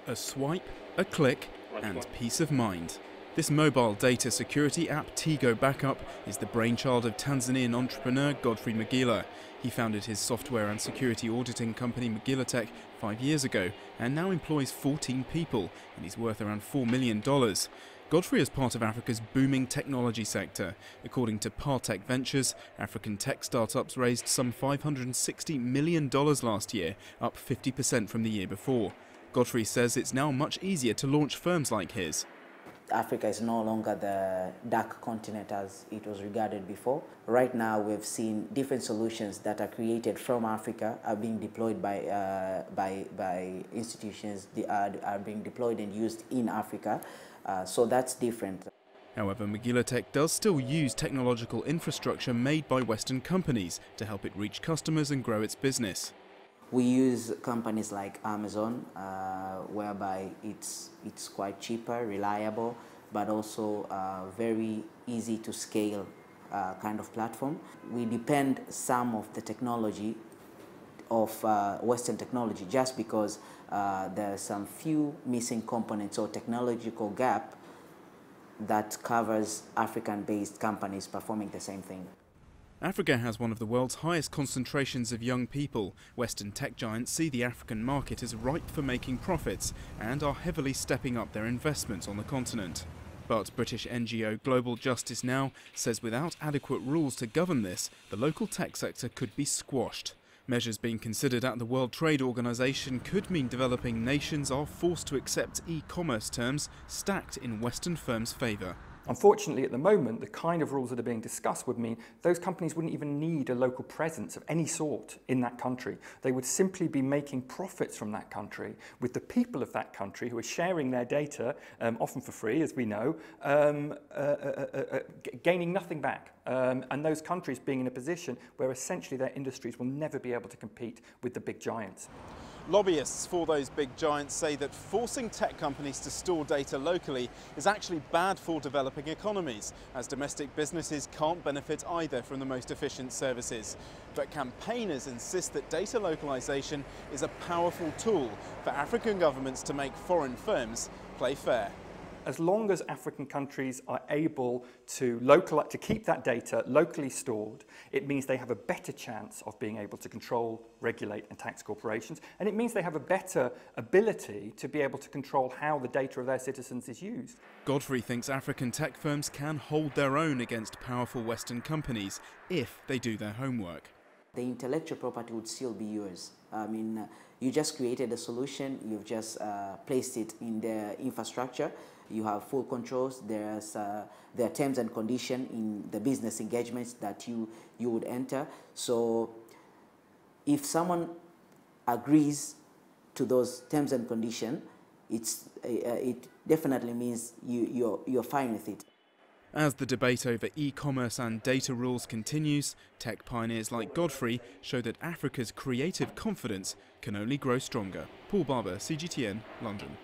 A swipe, a click, and peace of mind. This mobile data security app, Tigo Backup, is the brainchild of Tanzanian entrepreneur Godfrey Magila. He founded his software and security auditing company Magila Tech 5 years ago and now employs 14 people, and he's worth around $4 million. Godfrey is part of Africa's booming technology sector. According to Partech Ventures, African tech startups raised some $560 million last year, up 50% from the year before. Godfrey says it's now much easier to launch firms like his. Africa is no longer the dark continent as it was regarded before. Right now we've seen different solutions that are created from Africa are being deployed by institutions, are being deployed and used in Africa. So that's different. However, Magila Tech does still use technological infrastructure made by Western companies to help it reach customers and grow its business. We use companies like Amazon, whereby it's quite cheaper, reliable, but also very easy to scale kind of platform. We depend some of the technology of Western technology just because there are some few missing components or technological gap that covers African-based companies performing the same thing. Africa has one of the world's highest concentrations of young people. Western tech giants see the African market as ripe for making profits and are heavily stepping up their investments on the continent. But British NGO Global Justice Now says without adequate rules to govern this, the local tech sector could be squashed. Measures being considered at the World Trade Organization could mean developing nations are forced to accept e-commerce terms stacked in Western firms' favor. Unfortunately, at the moment, the kind of rules that are being discussed would mean those companies wouldn't even need a local presence of any sort in that country. They would simply be making profits from that country with the people of that country who are sharing their data, often for free, as we know, gaining nothing back. And those countries being in a position where essentially their industries will never be able to compete with the big giants. Lobbyists for those big giants say that forcing tech companies to store data locally is actually bad for developing economies, as domestic businesses can't benefit either from the most efficient services. But campaigners insist that data localization is a powerful tool for African governments to make foreign firms play fair. As long as African countries are able to keep that data locally stored, it means they have a better chance of being able to control, regulate and tax corporations, and it means they have a better ability to be able to control how the data of their citizens is used. Godfrey thinks African tech firms can hold their own against powerful Western companies if they do their homework. The intellectual property would still be yours. I mean, you just created a solution, you've just placed it in the infrastructure, you have full controls, there are terms and conditions in the business engagements that you would enter. So if someone agrees to those terms and conditions, it definitely means you're fine with it. As the debate over e-commerce and data rules continues, tech pioneers like Godfrey show that Africa's creative confidence can only grow stronger. Paul Barber, CGTN, London.